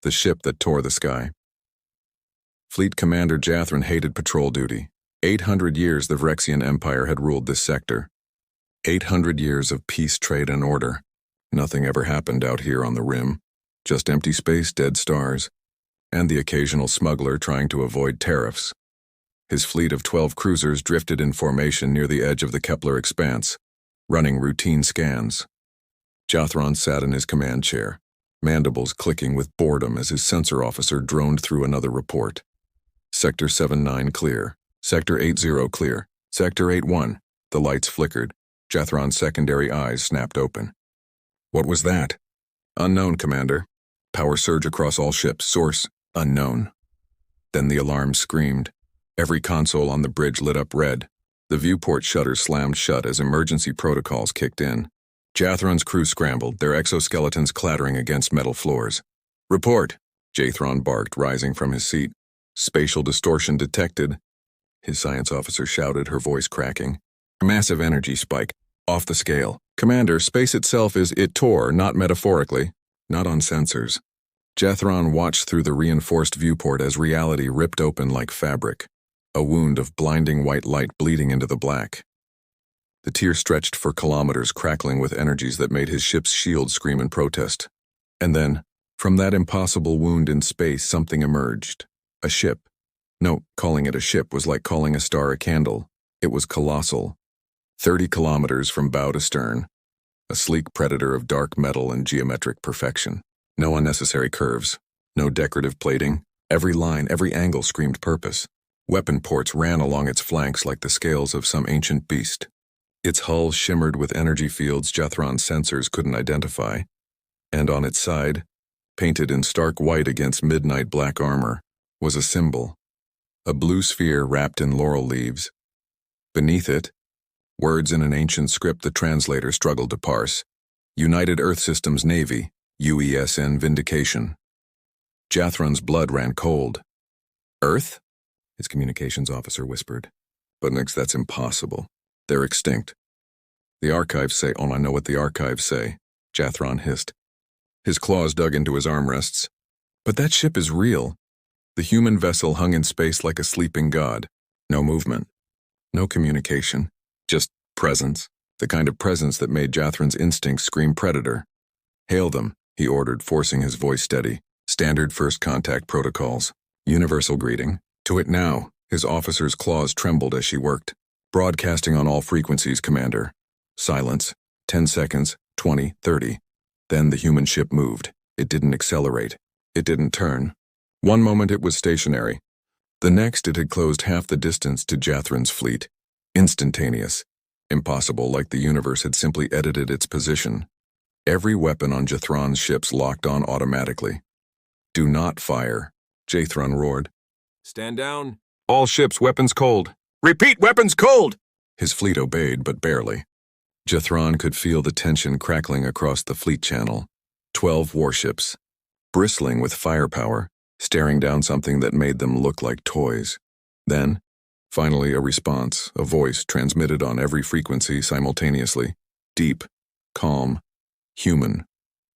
the ship that tore the sky. Fleet Commander Jathron hated patrol duty. 800 years the Vrexian Empire had ruled this sector. 800 years of peace, trade, and order. Nothing ever happened out here on the rim. Just empty space, dead stars, and the occasional smuggler trying to avoid tariffs. His fleet of 12 cruisers drifted in formation near the edge of the Kepler expanse, running routine scans. Jathron sat in his command chair, mandibles clicking with boredom as his sensor officer droned through another report. Sector 79 clear. Sector 80 clear. Sector 81. The lights flickered. Jathron's secondary eyes snapped open. What was that? Unknown, Commander. Power surge across all ships. Source, unknown. Then the alarm screamed. Every console on the bridge lit up red. The viewport shutters slammed shut as emergency protocols kicked in. Jathron's crew scrambled, their exoskeletons clattering against metal floors. Report, Jathron barked, rising from his seat. Spatial distortion detected, his science officer shouted, her voice cracking. Massive energy spike, off the scale. Commander, space itself it tore, not metaphorically, not on sensors. Jathron watched through the reinforced viewport as reality ripped open like fabric, a wound of blinding white light bleeding into the black. The tear stretched for kilometers, crackling with energies that made his ship's shield scream in protest. And then, from that impossible wound in space, something emerged. A ship. No, calling it a ship was like calling a star a candle. It was colossal. 30 kilometers from bow to stern. A sleek predator of dark metal and geometric perfection. No unnecessary curves. No decorative plating. Every line, every angle screamed purpose. Weapon ports ran along its flanks like the scales of some ancient beast. Its hull shimmered with energy fields Jathron's sensors couldn't identify. And on its side, painted in stark white against midnight black armor, was a symbol. A blue sphere wrapped in laurel leaves. Beneath it, words in an ancient script the translator struggled to parse. United Earth Systems Navy, UESN Vindication. Jathron's blood ran cold. Earth? His communications officer whispered. But Nix, that's impossible. They're extinct. The archives say, oh, I know what the archives say, Jathron hissed. His claws dug into his armrests. But that ship is real. The human vessel hung in space like a sleeping god. No movement. No communication. Just presence. The kind of presence that made Jathron's instincts scream predator. Hail them, he ordered, forcing his voice steady. Standard first contact protocols. Universal greeting. To it now. His officer's claws trembled as she worked. Broadcasting on all frequencies, Commander. Silence. 10 seconds. 20. 30. Then the human ship moved. It didn't accelerate. It didn't turn. One moment it was stationary. The next it had closed half the distance to Jathron's fleet. Instantaneous. Impossible, like the universe had simply edited its position. Every weapon on Jathron's ships locked on automatically. Do not fire, Jathron roared. Stand down. All ships, weapons cold. Repeat, weapons cold! His fleet obeyed, but barely. Jathron could feel the tension crackling across the fleet channel. 12 warships, bristling with firepower, staring down something that made them look like toys. Then, finally a response, a voice transmitted on every frequency simultaneously. Deep, calm, human,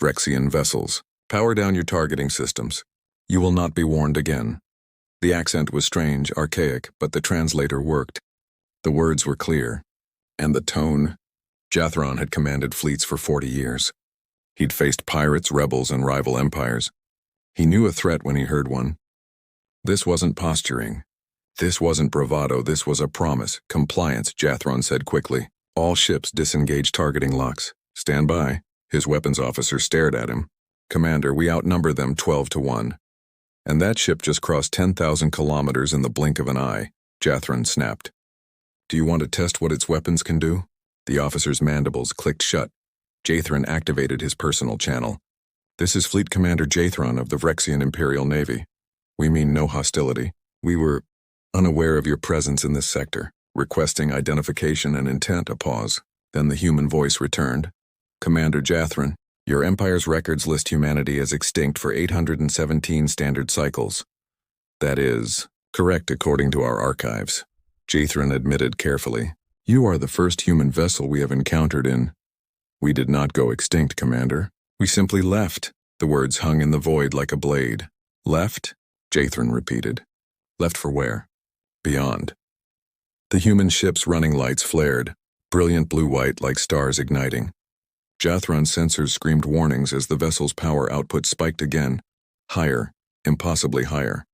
Vrexian vessels. Power down your targeting systems. You will not be warned again. The accent was strange, archaic, but the translator worked. The words were clear. And the tone. Jathron had commanded fleets for 40 years. He'd faced pirates, rebels, and rival empires. He knew a threat when he heard one. This wasn't posturing. This wasn't bravado, this was a promise. Compliance, Jathron said quickly. All ships disengage targeting locks. Stand by. His weapons officer stared at him. Commander, we outnumber them 12-1. And that ship just crossed 10,000 kilometers in the blink of an eye, Jathron snapped. Do you want to test what its weapons can do? The officer's mandibles clicked shut. Jathron activated his personal channel. This is Fleet Commander Jathron of the Vrexian Imperial Navy. We mean no hostility. We were unaware of your presence in this sector, requesting identification and intent. A pause. Then the human voice returned. Commander Jathron, your Empire's records list humanity as extinct for 817 standard cycles. That is correct according to our archives. Jathron admitted carefully. You are the first human vessel we have encountered in. We did not go extinct, Commander. We simply left. The words hung in the void like a blade. Left? Jathrin repeated. Left for where? Beyond. The human ship's running lights flared, brilliant blue-white like stars igniting. Jathron's sensors screamed warnings as the vessel's power output spiked again. Higher, impossibly higher.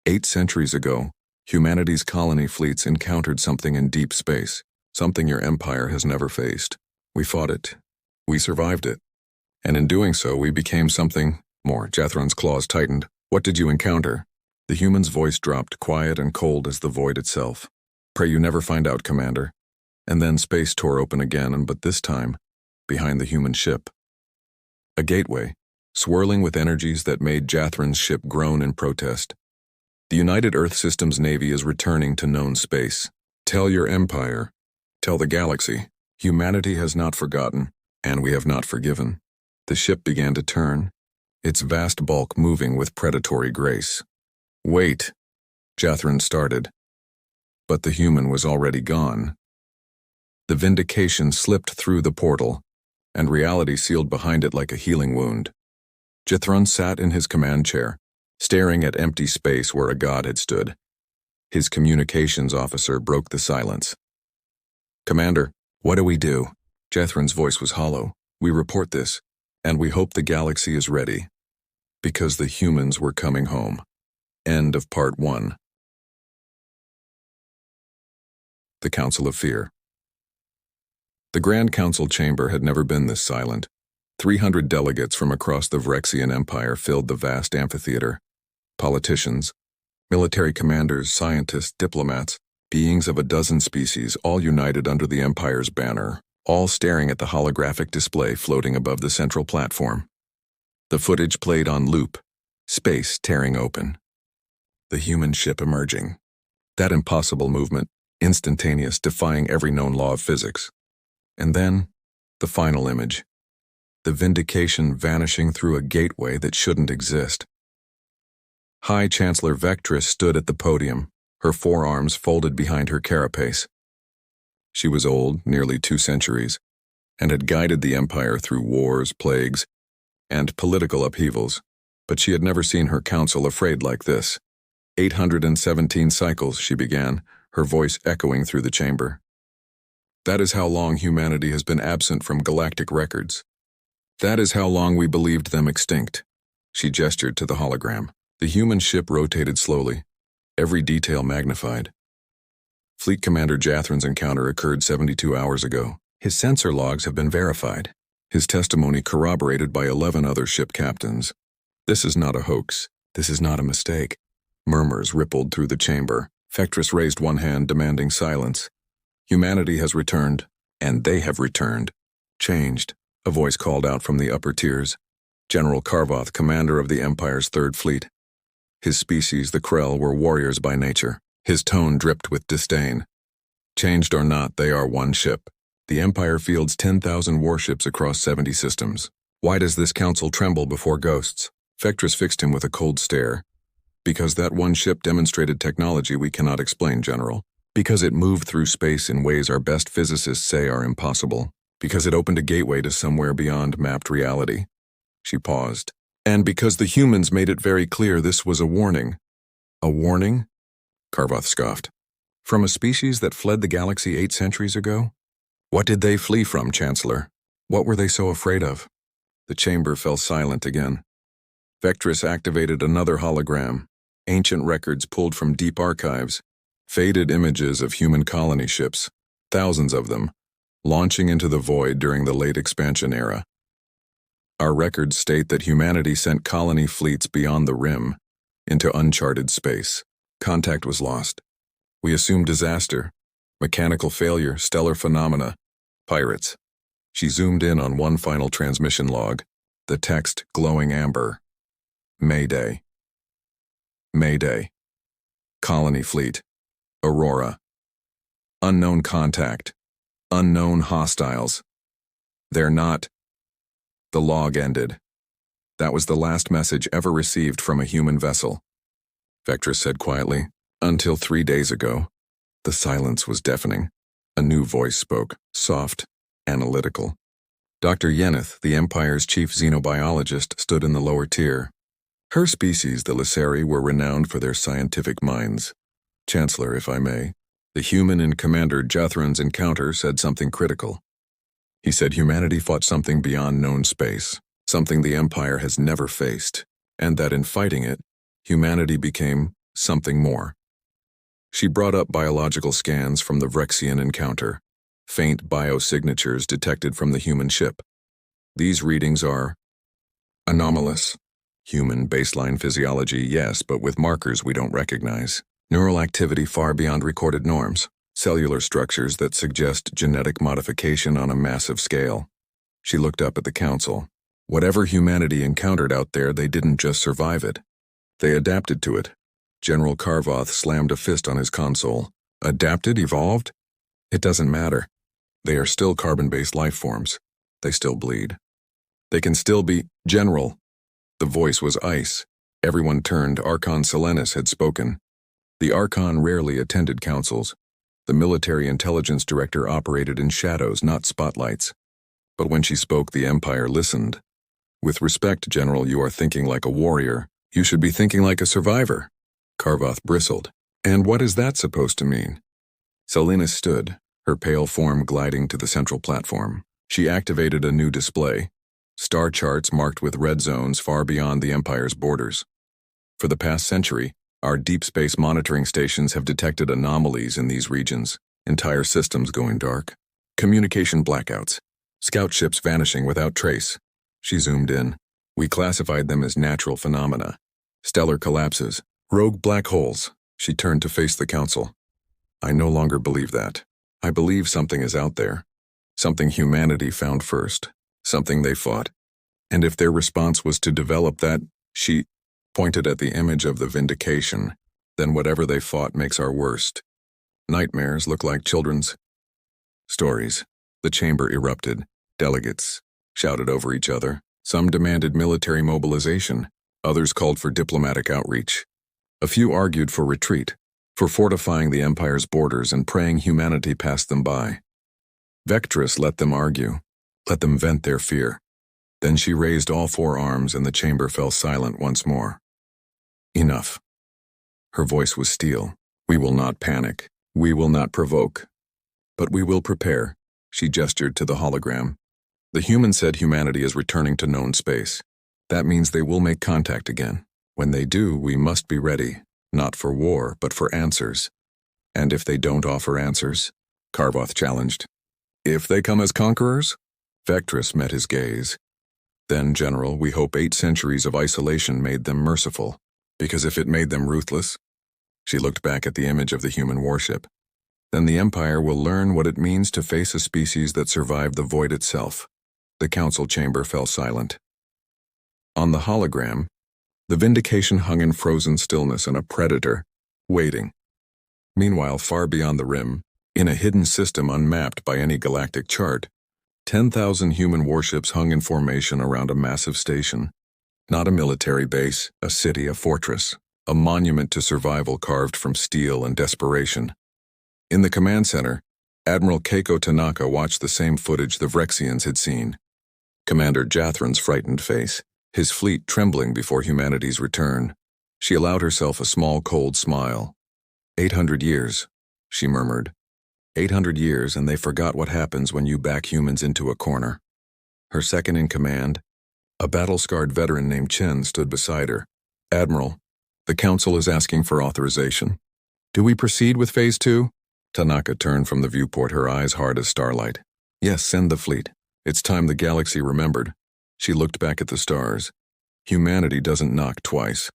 8 centuries ago, humanity's colony fleets encountered something in deep space, something your empire has never faced. We fought it. We survived it. And in doing so, we became something more. Jathron's claws tightened. What did you encounter? The human's voice dropped, quiet and cold as the void itself. Pray you never find out, Commander. And then space tore open again, but this time, behind the human ship. A gateway, swirling with energies that made Jathron's ship groan in protest. The United Earth Systems Navy is returning to known space. Tell your empire. Tell the galaxy. Humanity has not forgotten, and we have not forgiven. The ship began to turn, its vast bulk moving with predatory grace. Wait, Jathrin started. But the human was already gone. The vindication slipped through the portal, and reality sealed behind it like a healing wound. Jathrin sat in his command chair, staring at empty space where a god had stood. His communications officer broke the silence. Commander, what do we do? Jathrin's voice was hollow. We report this, and we hope the galaxy is ready. Because the humans were coming home. End of Part 1. The Council of Fear. The Grand Council chamber had never been this silent. 300 delegates from across the Vrexian Empire filled the vast amphitheater. Politicians, military commanders, scientists, diplomats, beings of a dozen species, all united under the Empire's banner, all staring at the holographic display floating above the central platform. The footage played on loop, space tearing open. The human ship emerging. That impossible movement, instantaneous, defying every known law of physics. And then, the final image. The vindication vanishing through a gateway that shouldn't exist. High Chancellor Vectress stood at the podium, her forearms folded behind her carapace. She was old, nearly 2 centuries, and had guided the Empire through wars, plagues, and political upheavals, but she had never seen her council afraid like this. 817 cycles, she began, her voice echoing through the chamber. That is how long humanity has been absent from galactic records. That is how long we believed them extinct. She gestured to the hologram. The human ship rotated slowly, every detail magnified. Fleet Commander Jathrin's encounter occurred 72 hours ago. His sensor logs have been verified. His testimony corroborated by 11 other ship captains. This is not a hoax. This is not a mistake. Murmurs rippled through the chamber. Vectress raised one hand, demanding silence. Humanity has returned, and they have returned. Changed, a voice called out from the upper tiers. General Karvoth, commander of the Empire's 3rd Fleet. His species, the Krell, were warriors by nature. His tone dripped with disdain. Changed or not, they are one ship. The Empire fields 10,000 warships across 70 systems. Why does this council tremble before ghosts? Vectress fixed him with a cold stare. Because that one ship demonstrated technology we cannot explain, General. Because it moved through space in ways our best physicists say are impossible. Because it opened a gateway to somewhere beyond mapped reality. She paused. And because the humans made it very clear this was a warning. A warning? Karvoth scoffed. From a species that fled the galaxy 8 centuries ago? What did they flee from, Chancellor? What were they so afraid of? The chamber fell silent again. Vectress activated another hologram, ancient records pulled from deep archives, faded images of human colony ships, thousands of them, launching into the void during the late expansion era. Our records state that humanity sent colony fleets beyond the rim, into uncharted space. Contact was lost. We assumed disaster, mechanical failure, stellar phenomena, pirates. She zoomed in on one final transmission log, the text glowing amber. Mayday. Mayday. Colony fleet. Aurora. Unknown contact. Unknown hostiles. They're not. The log ended. That was the last message ever received from a human vessel. Vectress said quietly, until 3 days ago. The silence was deafening. A new voice spoke, soft, analytical. Dr. Yeneth, the Empire's chief xenobiologist, stood in the lower tier. Her species, the Lyseri, were renowned for their scientific minds. Chancellor, if I may, the human in Commander Jathran's encounter said something critical. He said humanity fought something beyond known space, something the Empire has never faced, and that in fighting it, humanity became something more. She brought up biological scans from the Vrexian encounter, faint biosignatures detected from the human ship. These readings are anomalous. Human baseline physiology, yes, but with markers we don't recognize. Neural activity far beyond recorded norms. Cellular structures that suggest genetic modification on a massive scale. She looked up at the council. Whatever humanity encountered out there, they didn't just survive it. They adapted to it. General Karvoth slammed a fist on his console. Adapted? Evolved? It doesn't matter. They are still carbon-based life forms. They still bleed. They can still be... General. The voice was ice. Everyone turned. Archon Selenis had spoken. The Archon rarely attended councils. The military intelligence director operated in shadows, not spotlights. But when she spoke, the Empire listened. With respect, General, you are thinking like a warrior. You should be thinking like a survivor. Karvoth bristled. And what is that supposed to mean? Selenis stood, her pale form gliding to the central platform. She activated a new display. Star charts marked with red zones far beyond the Empire's borders. For the past century, our deep space monitoring stations have detected anomalies in these regions, entire systems going dark. Communication blackouts, scout ships vanishing without trace. She zoomed in. We classified them as natural phenomena. Stellar collapses, rogue black holes. She turned to face the council. I no longer believe that. I believe something is out there. Something humanity found first. Something they fought. And if their response was to develop that, she pointed at the image of the Vindication, then whatever they fought makes our worst. Nightmares look like children's stories. The chamber erupted. Delegates shouted over each other. Some demanded military mobilization. Others called for diplomatic outreach. A few argued for retreat, for fortifying the Empire's borders and praying humanity passed them by. Vectress let them argue, let them vent their fear. Then she raised all four arms and the chamber fell silent once more. Enough. Her voice was steel. We will not panic. We will not provoke. But we will prepare. She gestured to the hologram. The human said humanity is returning to known space. That means they will make contact again. When they do, we must be ready, not for war, but for answers. And if they don't offer answers? Karvoth challenged. If they come as conquerors? Vectress met his gaze. Then, General, we hope 8 centuries of isolation made them merciful. Because if it made them ruthless, she looked back at the image of the human warship, then the Empire will learn what it means to face a species that survived the void itself. The council chamber fell silent. On the hologram, the Vindication hung in frozen stillness and a predator, waiting. Meanwhile, far beyond the rim, in a hidden system unmapped by any galactic chart, 10,000 human warships hung in formation around a massive station. Not a military base, a city, a fortress, a monument to survival carved from steel and desperation. In the command center, Admiral Keiko Tanaka watched the same footage the Vrexians had seen. Commander Jathran's frightened face, his fleet trembling before humanity's return. She allowed herself a small, cold smile. 800 years, she murmured. 800 years, and they forgot what happens when you back humans into a corner. Her second in command, a battle-scarred veteran named Chen, stood beside her. Admiral, the Council is asking for authorization. Do we proceed with Phase 2? Tanaka turned from the viewport, her eyes hard as starlight. Yes, send the fleet. It's time the galaxy remembered. She looked back at the stars. Humanity doesn't knock twice.